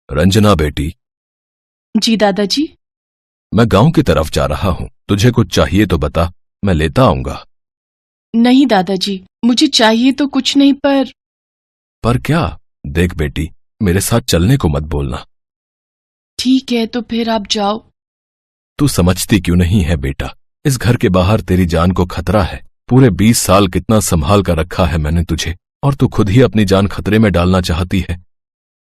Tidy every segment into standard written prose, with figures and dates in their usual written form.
रंजना बेटी, जी दादाजी। मैं गांव की तरफ जा रहा हूँ। तुझे कुछ चाहिए तो बता, मैं लेता आऊंगा। नहीं दादाजी, मुझे चाहिए तो कुछ नहीं, पर क्या? देख बेटी, मेरे साथ चलने को मत बोलना। ठीक है तो फिर आप जाओ। तू समझती क्यों नहीं है बेटा, इस घर के बाहर तेरी जान को खतरा है। पूरे 20 साल कितना संभाल कर रखा है मैंने तुझे, और तू खुद ही अपनी जान खतरे में डालना चाहती है।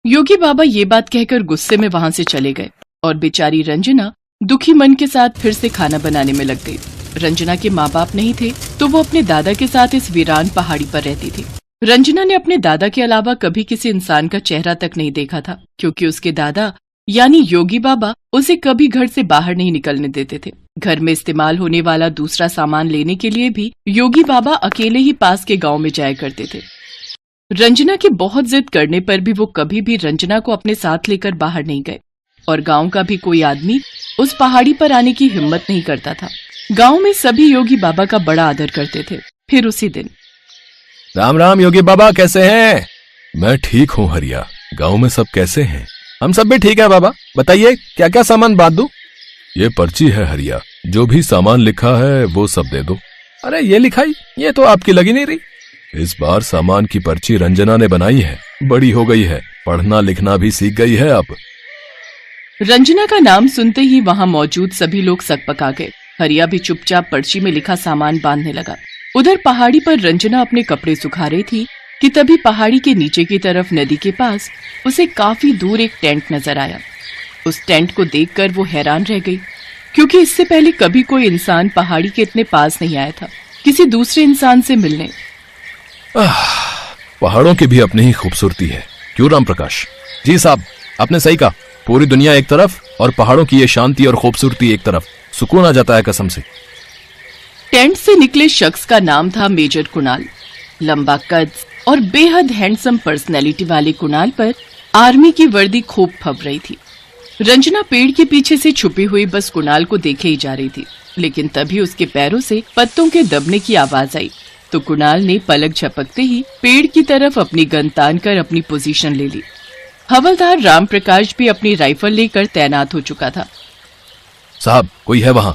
योगी बाबा ये बात कहकर गुस्से में वहां से चले गए और बेचारी रंजना दुखी मन के साथ फिर से खाना बनाने में लग गई। रंजना के माँ बाप नहीं थे तो वो अपने दादा के साथ इस वीरान पहाड़ी पर रहती थी। रंजना ने अपने दादा के अलावा कभी किसी इंसान का चेहरा तक नहीं देखा था, क्योंकि उसके दादा यानी योगी बाबा उसे कभी घर से बाहर नहीं निकलने देते थे। घर में इस्तेमाल होने वाला दूसरा सामान लेने के लिए भी योगी बाबा अकेले ही पास के गांव में जाया करते थे। रंजना की बहुत जिद करने पर भी वो कभी भी रंजना को अपने साथ लेकर बाहर नहीं गए, और गांव का भी कोई आदमी उस पहाड़ी पर आने की हिम्मत नहीं करता था। गांव में सभी योगी बाबा का बड़ा आदर करते थे। फिर उसी दिन, राम राम योगी बाबा, कैसे हैं? मैं ठीक हूँ हरिया। गांव में सब कैसे हैं? हम सब भी ठीक है बाबा। बताइए क्या क्या सामान बांध दूं? ये पर्ची है हरिया, जो भी सामान लिखा है वो सब दे दो। अरे ये लिखाई, ये तो आपकी लगी नहीं रही। इस बार सामान की पर्ची रंजना ने बनाई है, बड़ी हो गई है, पढ़ना लिखना भी सीख गई है अब। रंजना का नाम सुनते ही वहां मौजूद सभी लोग सकपका गए। हरिया भी चुपचाप पर्ची में लिखा सामान बांधने लगा। उधर पहाड़ी पर रंजना अपने कपड़े सुखा रही थी कि तभी पहाड़ी के नीचे की तरफ नदी के पास उसे काफी दूर एक टेंट नजर आया। उस टेंट को देखकर वो हैरान रह गई, क्योंकि इससे पहले कभी कोई इंसान पहाड़ी के इतने पास नहीं आया था किसी दूसरे इंसान से मिलने। पहाड़ों की भी अपनी ही खूबसूरती है, क्यों राम प्रकाश? जी साहब, आपने सही कहा। पूरी दुनिया एक तरफ और पहाड़ों की ये शांति और खूबसूरती एक तरफ, सुकून आ जाता है कसम से। टेंट से निकले शख्स का नाम था मेजर कुणाल। लंबा कद और बेहद हैंडसम पर्सनैलिटी वाले कुणाल पर आर्मी की वर्दी खूब फब रही थी। रंजना पेड़ के पीछे से छुपी हुई बस कुणाल को देखे ही जा रही थी, लेकिन तभी उसके पैरों से पत्तों के दबने की आवाज आई तो कुणाल ने पलक झपकते ही पेड़ की तरफ अपनी गन तान कर अपनी पोजीशन ले ली। हवलदार राम प्रकाश भी अपनी राइफल लेकर तैनात हो चुका था। साहब, कोई है वहां?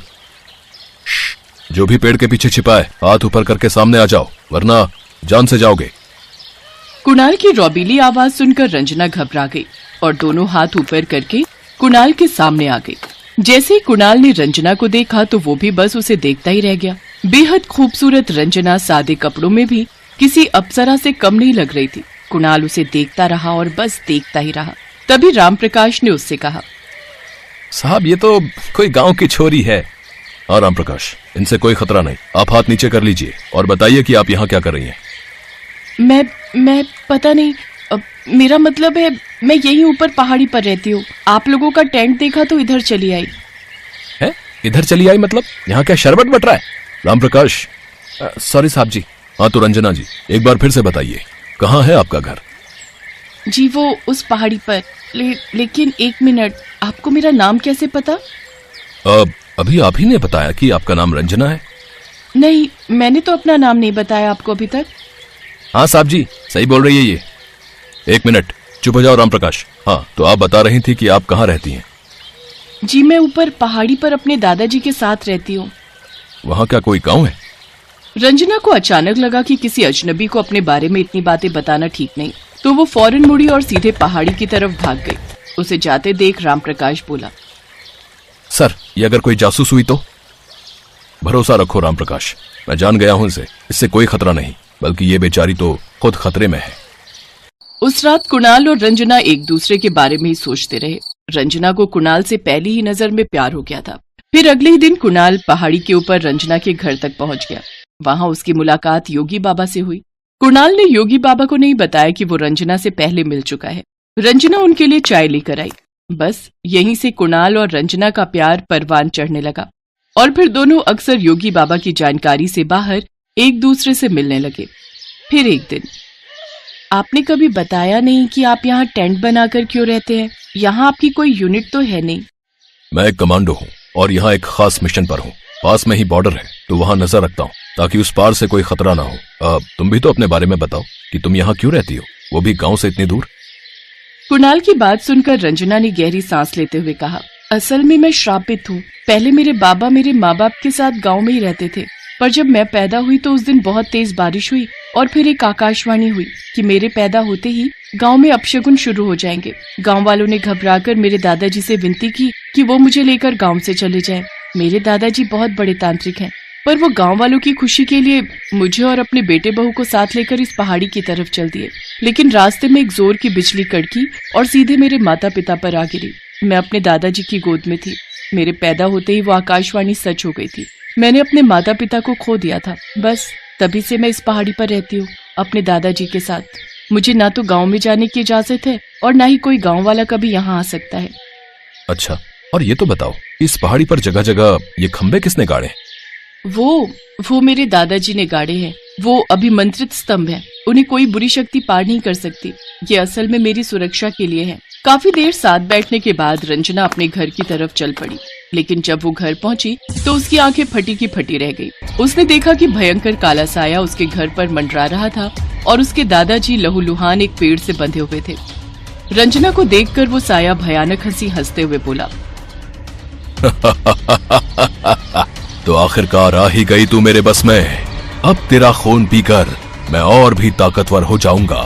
जो भी पेड़ के पीछे छिपा है, हाथ ऊपर करके सामने आ जाओ, वरना जान से जाओगे। कुणाल की रौबीली आवाज सुनकर रंजना घबरा गई और दोनों हाथ ऊपर करके कुणाल के सामने आ गई। जैसे ही कुणाल ने रंजना को देखा तो वो भी बस उसे देखता ही रह गया। बेहद खूबसूरत रंजना सादे कपड़ों में भी किसी अप्सरा से कम नहीं लग रही थी। कुणाल उसे देखता रहा और बस देखता ही रहा। तभी राम प्रकाश ने उससे कहा, साहब ये तो कोई गांव की छोरी है। हाँ राम प्रकाश, इनसे कोई खतरा नहीं। आप हाथ नीचे कर लीजिए और बताइए कि आप यहाँ क्या कर रही हैं। मैं पता नहीं, मेरा मतलब है मैं यहीं ऊपर पहाड़ी पर रहती हूँ। आप लोगों का टेंट देखा तो इधर चली आई। है? इधर चली आई मतलब यहाँ क्या शरबत बट रहा है? राम प्रकाश, सॉरी साहब जी। हाँ तो रंजना जी, एक बार फिर से बताइए, कहाँ है आपका घर? जी वो उस पहाड़ी पर। लेकिन एक मिनट, आपको मेरा नाम कैसे पता? अभी आप ही ने बताया कि आपका नाम रंजना है। नहीं, मैंने तो अपना नाम नहीं बताया आपको अभी तक। हाँ साहब जी, सही बोल रही है ये। एक मिनट, चुप हो जाओ राम प्रकाश। हाँ तो आप बता रही थी कि आप कहाँ रहती हैं? जी मैं ऊपर पहाड़ी पर अपने दादाजी के साथ रहती हूँ। वहाँ क्या कोई गांव है? रंजना को अचानक लगा कि किसी अजनबी को अपने बारे में इतनी बातें बताना ठीक नहीं, तो वो फौरन मुड़ी और सीधे पहाड़ी की तरफ भाग गई। उसे जाते देख राम प्रकाश बोला, सर, ये अगर कोई जासूस हुई तो? भरोसा रखो राम प्रकाश, मैं जान गया हूं इसे, इससे कोई खतरा नहीं, बल्कि ये बेचारी तो खुद खतरे में है। उस रात कुणाल और रंजना एक दूसरे के बारे में ही सोचते रहे। रंजना को कुणाल से पहली ही नजर में प्यार हो गया था। फिर अगले ही दिन कुणाल पहाड़ी के ऊपर रंजना के घर तक पहुंच गया। वहां उसकी मुलाकात योगी बाबा से हुई। कुणाल ने योगी बाबा को नहीं बताया कि वो रंजना से पहले मिल चुका है। रंजना उनके लिए चाय लेकर आई। बस यहीं से कुणाल और रंजना का प्यार परवान चढ़ने लगा और फिर दोनों अक्सर योगी बाबा की जानकारी से बाहर एक दूसरे से मिलने लगे। फिर एक दिन, आपने कभी बताया नहीं कि आप यहाँ टेंट बनाकर क्यों रहते हैं? यहाँ आपकी कोई यूनिट तो है नहीं। मैं एक कमांडो हूँ और यहाँ एक खास मिशन पर हूँ। पास में ही बॉर्डर है तो वहाँ नजर रखता हूँ ताकि उस पार से कोई खतरा ना हो। तुम भी तो अपने बारे में बताओ कि तुम यहाँ क्यों रहती हो, वो भी गाँव से इतनी दूर। कुणाल की बात सुनकर रंजना ने गहरी सांस लेते हुए कहा, असल में मैं श्रापित हूँ। पहले मेरे बाबा मेरे माँ बाप के साथ गांव में ही रहते थे, पर जब मैं पैदा हुई तो उस दिन बहुत तेज बारिश हुई और फिर एक आकाशवाणी हुई कि मेरे पैदा होते ही गांव में अपशगुन शुरू हो जाएंगे। गांव वालों ने घबराकर मेरे दादाजी से विनती की कि वो मुझे लेकर गांव से चले जाएं। मेरे दादाजी बहुत बड़े तांत्रिक हैं, पर वो गांव वालों की खुशी के लिए मुझे और अपने बेटे बहू को साथ लेकर इस पहाड़ी की तरफ चल दिए। लेकिन रास्ते में एक जोर की बिजली कड़की और सीधे मेरे माता पिता पर आ गिरी। मैं अपने दादाजी की गोद में थी। मेरे पैदा होते ही वो आकाशवाणी सच हो गई थी। मैंने अपने माता पिता को खो दिया था। बस तभी से मैं इस पहाड़ी पर रहती हूँ अपने दादाजी के साथ। मुझे ना तो गांव में जाने की इजाजत है और ना ही कोई गांव वाला कभी यहाँ आ सकता है। अच्छा, और ये तो बताओ, इस पहाड़ी पर जगह जगह ये खंबे किसने गाड़े? वो मेरे दादाजी ने गाड़े हैं। वो अभिमंत्रित स्तंभ हैं। उन्हें कोई बुरी शक्ति पार नहीं कर सकती। ये असल में मेरी सुरक्षा के लिए है। काफी देर साथ बैठने के बाद रंजना अपने घर की तरफ चल पड़ी, लेकिन जब वो घर पहुंची तो उसकी आंखें फटी की फटी रह गई। उसने देखा कि भयंकर काला साया उसके घर पर मंडरा रहा था और उसके दादाजी लहूलुहान एक पेड़ से बंधे हुए थे। रंजना को देखकर वो साया भयानक हंसी हंसते हुए बोला, तो आखिरकार आ ही गई तू मेरे बस में। अब तेरा खून पीकर मैं और भी ताकतवर हो जाऊंगा।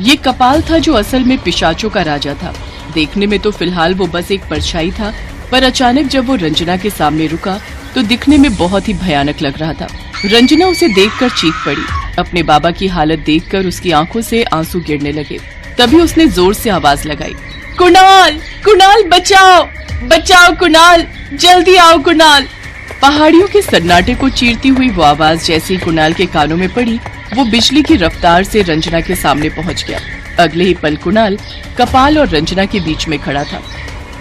ये कपाल था जो असल में पिशाचों का राजा था। देखने में तो फिलहाल वो बस एक परछाई था, पर अचानक जब वो रंजना के सामने रुका तो दिखने में बहुत ही भयानक लग रहा था। रंजना उसे देखकर चीख पड़ी। अपने बाबा की हालत देखकर उसकी आंखों से आंसू गिरने लगे। तभी उसने जोर से आवाज लगाई, कुणाल, कुणाल बचाओ, बचाओ कुणाल, जल्दी आओ कुणाल। पहाड़ियों के सन्नाटे को चीरती हुई वो आवाज जैसे ही कुणाल के कानों में पड़ी, वो बिजली की रफ्तार से रंजना के सामने पहुंच गया। अगले ही पल कुणाल कपाल और रंजना के बीच में खड़ा था।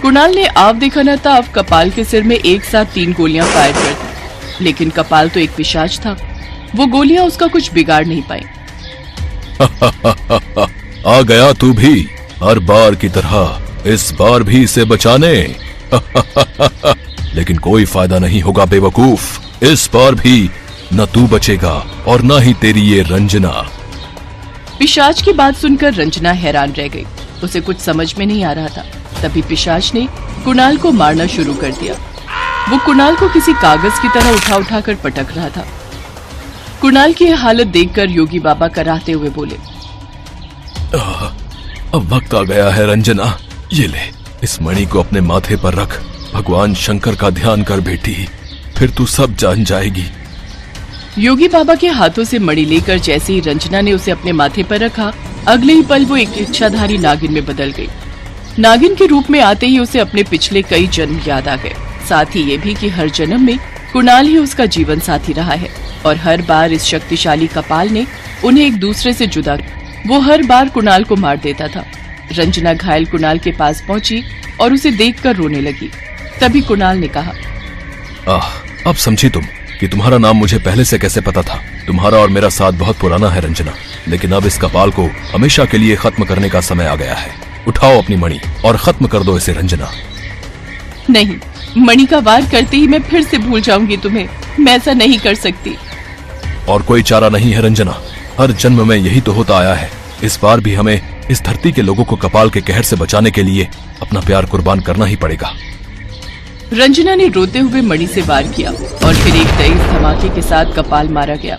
कुणाल ने आव देखा न ताव कपाल के सिर में एक साथ 3 गोलियां फायर कर दी, लेकिन कपाल तो एक पिशाच था। वो गोलियां उसका कुछ बिगाड़ नहीं पाई। आ गया तू भी, हर बार की तरह इस बार भी इसे बचाने। लेकिन कोई फायदा नहीं होगा बेवकूफ। इस बार भी न तू बचेगा और न ही तेरी ये रंजना। पिशाच की बात सुनकर रंजना हैरान रह गई। उसे कुछ समझ में नहीं आ रहा था। तभी पिशाच ने कुणाल को मारना शुरू कर दिया। वो कुणाल को किसी कागज की तरह उठा उठा कर पटक रहा था। कुणाल की हालत देखकर योगी बाबा कराहते हुए बोले, अब वक्त आ गया है रंजना। ये ले, इस मणि को अपने माथे पर रख। भगवान शंकर का ध्यान कर बेटी, फिर तू सब जान जाएगी। योगी बाबा के हाथों से मणि लेकर जैसे ही रंजना ने उसे अपने माथे पर रखा, अगले ही पल वो एक इच्छाधारी नागिन में बदल गई। नागिन के रूप में आते ही उसे अपने पिछले कई जन्म याद आ गए। साथ ही ये भी कि हर जन्म में कुणाल ही उसका जीवन साथी रहा है और हर बार इस शक्तिशाली कपाल ने उन्हें एक दूसरे से जुदा किया। वो हर बार कुणाल को मार देता था। रंजना घायल कुणाल के पास पहुंची और उसे देखकर रोने लगी। तभी कुणाल ने कहा, अब समझी तुम कि तुम्हारा नाम मुझे पहले से कैसे पता था। तुम्हारा और मेरा साथ बहुत पुराना है रंजना, लेकिन अब इस कपाल को हमेशा के लिए खत्म करने का समय आ गया है। उठाओ अपनी मणि और खत्म कर दो इसे रंजना। नहीं, मणि का वार करते ही मैं फिर से भूल जाऊंगी तुम्हें। मैं ऐसा नहीं कर सकती। और कोई चारा नहीं है रंजना, हर जन्म में यही तो होता आया है। इस बार भी हमें इस धरती के लोगों को कपाल के कहर से बचाने के लिए अपना प्यार कुर्बान करना ही पड़ेगा। रंजना ने रोते हुए मणि से वार किया और फिर एक तेज धमाके के साथ कपाल मारा गया।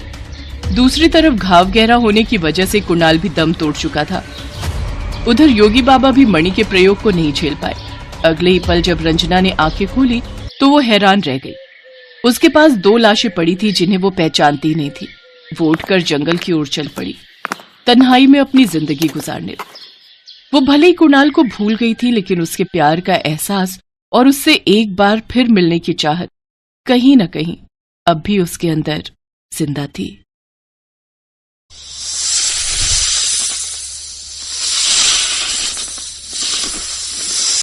दूसरी तरफ घाव गहरा होने की वजह से कुणाल भी दम तोड़ चुका था। उधर योगी बाबा भी मणि के प्रयोग को नहीं झेल पाए। अगले ही पल जब रंजना ने आंखें खोली तो वो हैरान रह गई। उसके पास 2 लाशें पड़ी थी जिन्हें वो पहचानती नहीं थी। वो उठकर जंगल की ओर चल पड़ी, तन्हाई में अपनी जिंदगी गुजारने। वो भले ही कुणाल को भूल गई थी, लेकिन उसके प्यार का एहसास और उससे एक बार फिर मिलने की चाहत कहीं न कहीं अब भी उसके अंदर जिंदा थी।